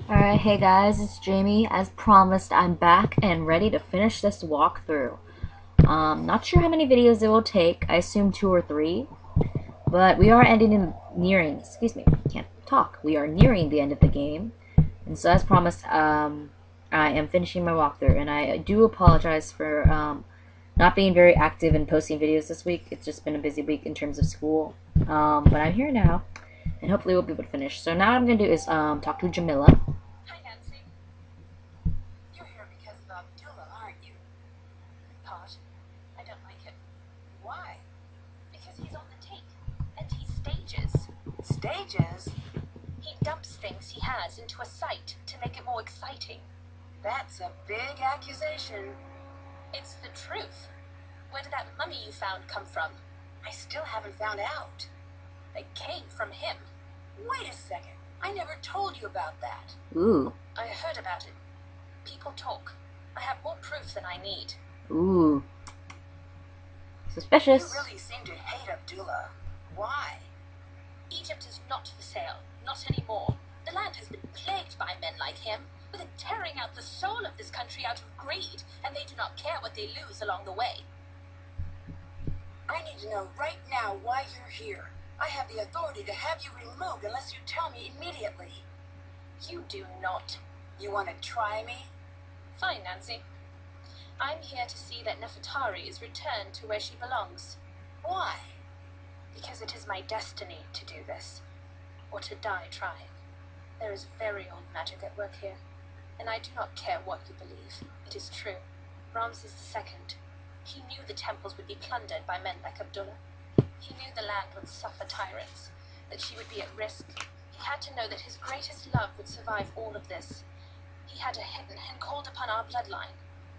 Alright, hey guys, it's Jamie. As promised, I'm back and ready to finish this walkthrough. Not sure how many videos it will take. I assume 2 or 3. But we are excuse me, can't talk. We are nearing the end of the game. And so as promised, I am finishing my walkthrough. And I do apologize for not being very active in posting videos this week. It's just been a busy week in terms of school. But I'm here now. And hopefully we'll be able to finish. So now what I'm going to do is talk to Jamila. Hi, Nancy. You're here because of Abdullah, aren't you? Part. I don't like it. Why? Because he's on the take, and he stages. Stages? He dumps things he has into a site to make it more exciting. That's a big accusation. It's the truth. Where did that mummy you found come from? I still haven't found out. It came from him. Wait a second. I never told you about that. Ooh. I heard about it. People talk. I have more proof than I need. Ooh. Suspicious. You really seem to hate Abdullah. Why? Egypt is not for sale. Not anymore. The land has been plagued by men like him, with it tearing out the soul of this country out of greed, and they do not care what they lose along the way. I need to know right now why you're here. I have the authority to have you removed unless you tell me immediately. You do not. You want to try me? Fine, Nancy. I'm here to see that Nefertari is returned to where she belongs. Why? Because it is my destiny to do this, or to die trying. There is very old magic at work here, and I do not care what you believe. It is true. Ramses II, he knew the temples would be plundered by men like Abdullah. He knew the land would suffer tyrants, that she would be at risk. He had to know that his greatest love would survive all of this. He had her hidden and called upon our bloodline.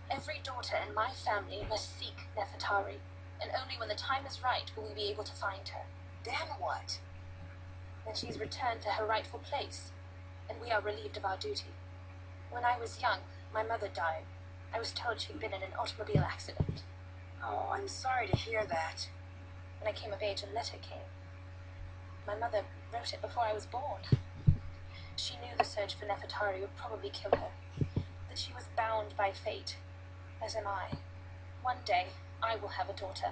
Every daughter in my family must seek Nefertari, and only when the time is right will we be able to find her. Then what? Then she's returned to her rightful place, and we are relieved of our duty. When I was young, my mother died. I was told she'd been in an automobile accident. Oh, I'm sorry to hear that. When I came of age, a letter came. My mother wrote it before I was born. She knew the search for Nefertari would probably kill her, that she was bound by fate, as am I. One day, I will have a daughter,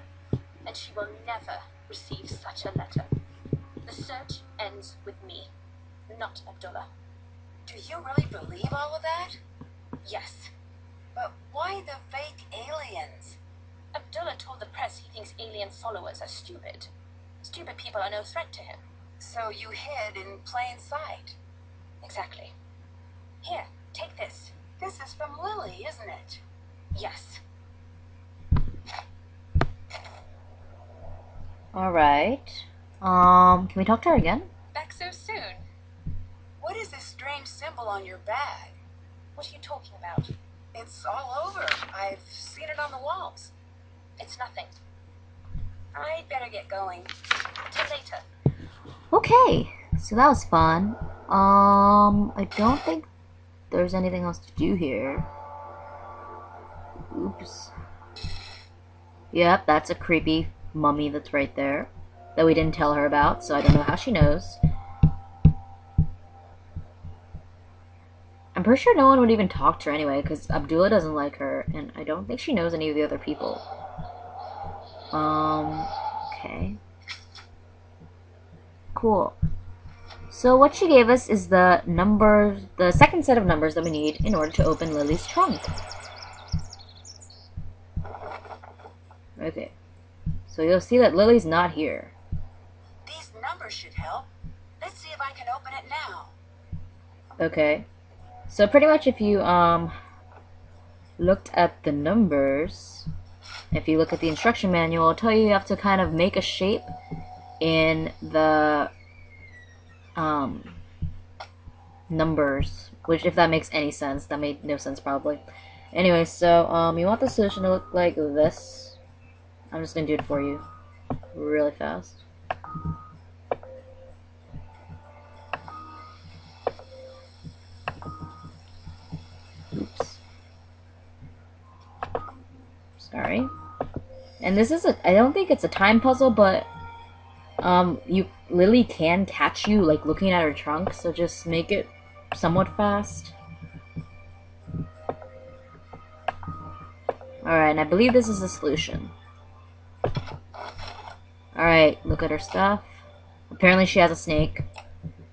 and she will never receive such a letter. The search ends with me, not Abdullah. Do you really believe all of that? Yes. But why the fake aliens? Abdullah told the press he thinks alien followers are stupid. Stupid people are no threat to him. So you hid in plain sight? Exactly. Here, take this. This is from Lily, isn't it? Yes. Alright. Can we talk to her again? Back so soon. What is this strange symbol on your bag? What are you talking about? It's all over. I've seen it on the walls. It's nothing. I'd better get going. Till later. Okay. So that was fun. I don't think there's anything else to do here. Oops. Yep, that's a creepy mummy that's right there. That we didn't tell her about, so I don't know how she knows. I'm pretty sure no one would even talk to her anyway, because Abdullah doesn't like her, and I don't think she knows any of the other people. Okay. Cool. So what she gave us is the numbers, the second set of numbers that we need in order to open Lily's trunk. Okay. So you'll see that Lily's not here. These numbers should help. Let's see if I can open it now. Okay. So pretty much if you looked at the numbers, if you look at the instruction manual, it'll tell you have to kind of make a shape in the numbers, which, if that makes any sense, that made no sense probably. Anyway, so you want the solution to look like this. I'm just gonna do it for you really fast. Oops. Sorry. And this is I don't think it's a time puzzle, but Lily can catch you like looking at her trunk, so just make it somewhat fast. Alright, and I believe this is the solution. Alright, look at her stuff. Apparently she has a snake.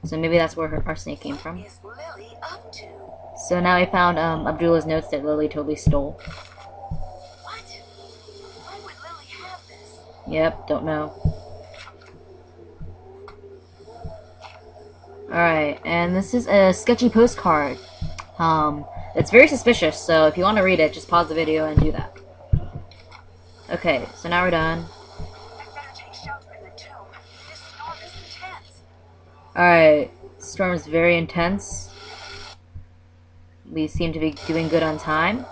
So maybe that's where our snake came from. What is Lily up to? So now I found Abdullah's notes that Lily totally stole. What? Why would Lily have this? Yep, don't know. Alright, and this is a sketchy postcard. It's very suspicious, so if you want to read it, just pause the video and do that. Okay, so now we're done. I'd better take shelter in the tomb. This storm is intense. Alright, storm is very intense. We seem to be doing good on time.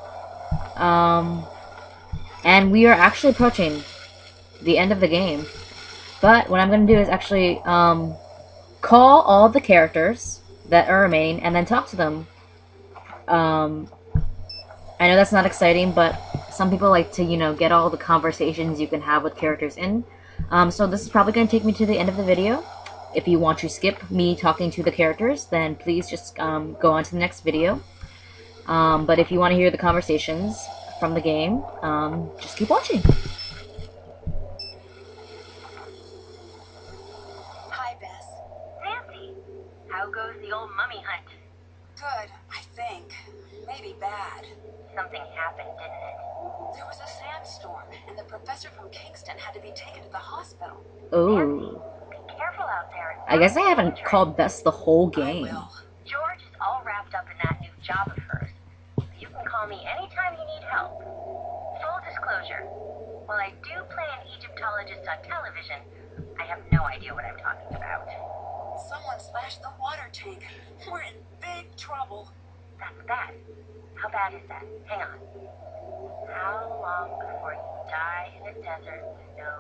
And we are actually approaching the end of the game. But what I'm going to do is actually call all the characters that are remaining and then talk to them. I know that's not exciting, but some people like to, you know, get all the conversations you can have with characters in. So this is probably going to take me to the end of the video. If you want to skip me talking to the characters, then please just go on to the next video. But if you want to hear the conversations from the game, just keep watching. Hi, Bess. Nancy, how goes the old mummy hunt? Good, I think. Maybe bad. Something happened, didn't it? There was a sandstorm, and the professor from Kingston had to be taken to the hospital. Ooh. Be careful out there. I guess I haven't called Bess the whole game. I will. George is all wrapped up in that new job of hers. You can call me anytime you need help. Full disclosure, while I do play an Egyptologist on television, I have no idea what I'm talking about. Someone slashed the water tank. We're in big trouble. That's bad. How bad is that? Hang on. How long before you die in a desert with no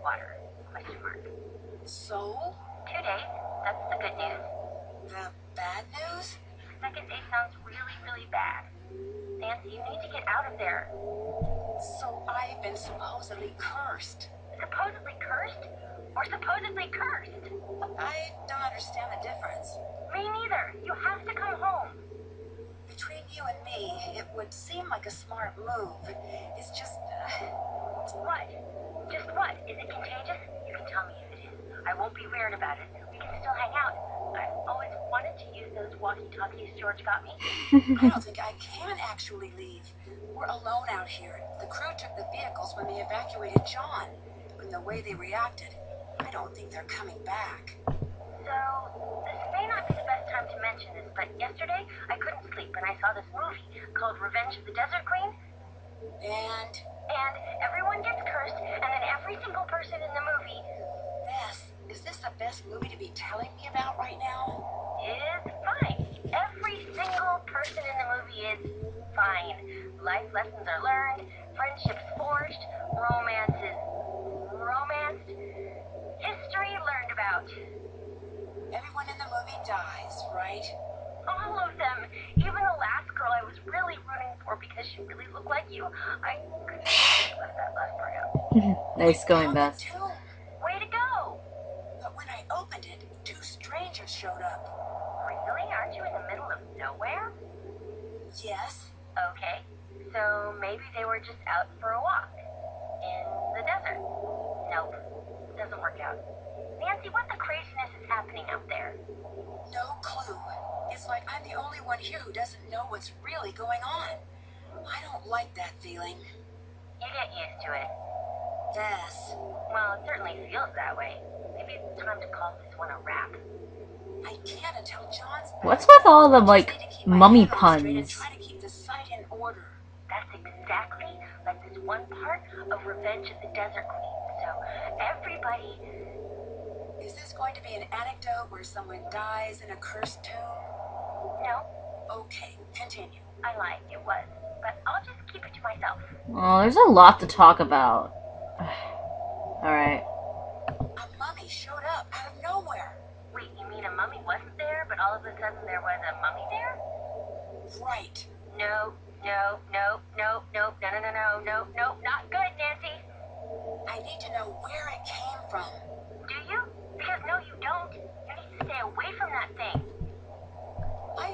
water? Question mark. So, 2 days. That's the good news. the bad news? The second day sounds really, really bad. Nancy, you need to get out of there. So I've been supposedly cursed. Supposedly cursed? Or supposedly cursed? I don't understand the difference. Me neither. You have to come home. Between you and me, it would seem like a smart move. It's just... What? Just what? Is it contagious? You can tell me if it is. I won't be weird about it. We can still hang out. I've always wanted to use those walkie-talkies George got me. I don't think I can actually leave. We're alone out here. The crew took the vehicles when they evacuated John. From the way they reacted, I don't think they're coming back. So, this may not be the best time to mention this, but yesterday I couldn't sleep and I saw this movie called Revenge of the Desert Queen. And... And everyone gets cursed, and then every single person in the movie Bess, is this the best movie to be telling me about right now? is fine. Every single person in the movie is fine. Life lessons are learned, friendships forged, romance is romanced, history learned about. Everyone in the movie dies, right? All of them. Even the last girl I was really rooting for because she really looked like you. I couldn't left that last part out. Nice going, Found the Bess. tomb, Way to go! but when I opened it, 2 strangers showed up. Really? Aren't you in the middle of nowhere? Yes? Okay. So maybe they were just out for a walk. In the desert. Nope. Doesn't work out. Nancy, what the craziness is happening out there? No clue. It's like I'm the only one here who doesn't know what's really going on. I don't like that feeling. You get used to it. Bess, Well, it certainly feels that way. Maybe it's time to call this one a wrap. I can't until John's back. What's with all the, I just like, need to keep my mummy head on straight and puns? try to keep the site in order. That's exactly like this one part of Revenge of the Desert Queen. So, everybody... Is this going to be an anecdote where someone dies in a cursed tomb? No, Okay, continue. I lied. It was. But I'll just keep it to myself. Oh, there's a lot to talk about. Alright. A mummy showed up out of nowhere. Wait, you mean a mummy wasn't there, but all of a sudden there was a mummy there? Right. No, no, no, no, no, no, no, no, no, no, no, not good, Nancy. I need to know where it came from. Do you? Because no, you don't. You need to stay away from that thing. I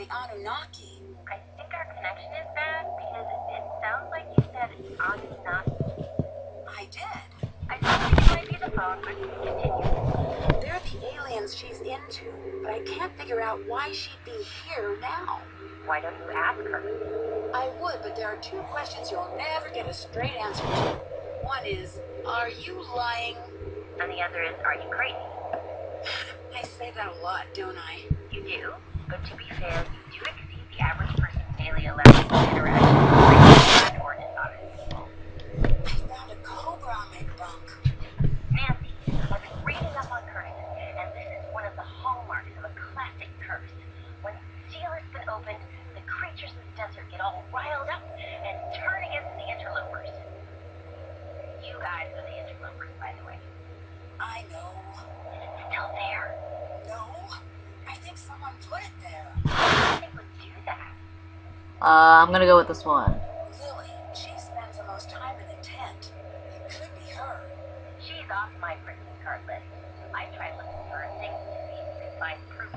the Anunnaki. I think our connection is bad because it sounds like you said Anunnaki. I did. I think it might be the phone, but continue. They're the aliens she's into, but I can't figure out why she'd be here now. Why don't you ask her? I would, but there are two questions you'll never get a straight answer to. One is, are you lying? And the other is, are you crazy? I say that a lot, don't I? You do, but to be fair, you do exceed the average person's daily electrical interaction with or dishonest people. I found a cobra on my bunk. Nancy, I've been reading up on curses, and this is one of the hallmarks of a classic curse. When the seal has been opened, the creatures of the desert get all riled up and turn against the interlopers. You guys are the interlopers, by the way. I know. It's still there. No, I think someone put it there. They would do that. I'm gonna go with this one. Lily, she spends the most time in the tent. It could be her. She's off my Christmas card list. I tried looking for her things to see if we could find proof.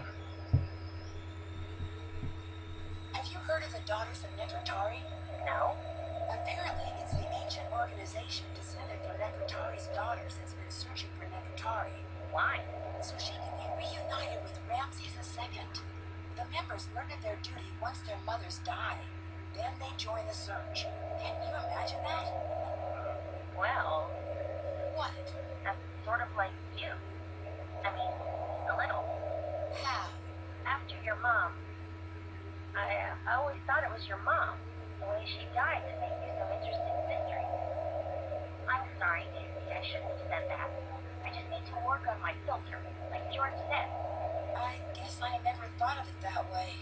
Have you heard of the Daughters of Nefertari? No? Apparently, it's the ancient organization descended from Nefertari's daughters that's been searching for Nefertari. Why? So she can be reunited with Ramses II. The members learn of their duty once their mothers die. Then they join the search. Can you imagine that? Well, What? that's sort of like you. I mean, a little. How? After your mom, I always thought it was your mom. The way she died to make you so interested in mystery. I'm sorry, Nancy. I shouldn't have said that. I just need to work on my filter, like George said. I guess I never thought of it that way.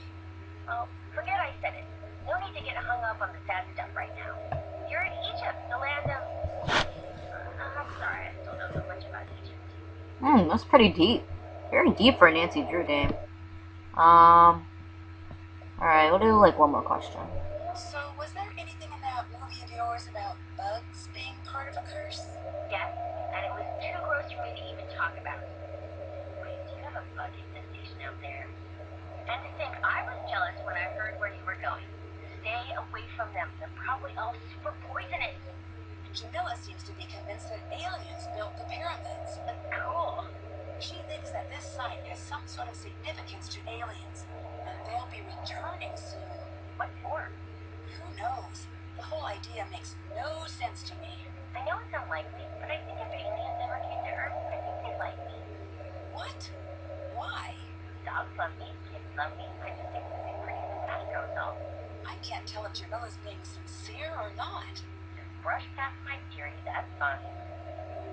Well, forget I said it. No need to get hung up on the sad stuff right now. You're in Egypt, the land of... I'm sorry, I still don't know much about Egypt. That's pretty deep. Very deep for a Nancy Drew game. Alright, we'll do like one more question. So, was there anything in that movie of yours about bugs being part of a curse? Yes, and it was too gross for me to even talk about. Wait, do you have a bug infestation out there? And to think I was jealous when I heard where you were going. Stay away from them. They're probably all super poisonous. Jamila seems to be convinced that aliens built the pyramids. Cool. She thinks that this site has some sort of significance to aliens, and they'll be returning soon. What for? Who knows? The whole idea makes no sense to me. I know it's unlikely, but I think if aliens ever came to Earth, I think they'd like me. What? Why? Dogs love me, kids love me. I just think they'd be pretty simpatico, though. I can't tell if Jamila's being sincere or not. Just brush past my theory, that's fine.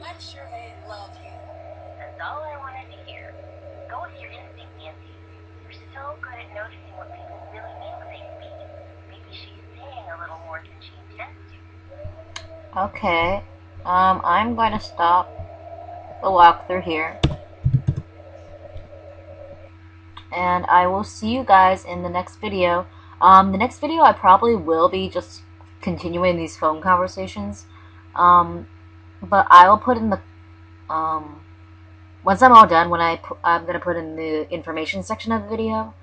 I'm sure they love you. That's all I wanted to hear. Go with your instinct, Nancy. You're so good at noticing what people really mean when they speak. Maybe she's saying a little more than she intends to. Okay. I'm going to stop the walkthrough here. And I will see you guys in the next video. The next video I probably will be just continuing these phone conversations. But I will put in the once I'm all done, I'm gonna put in the information section of the video,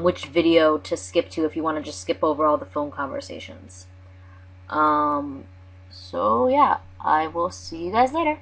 which video to skip to if you want to just skip over all the phone conversations. So yeah, I will see you guys later.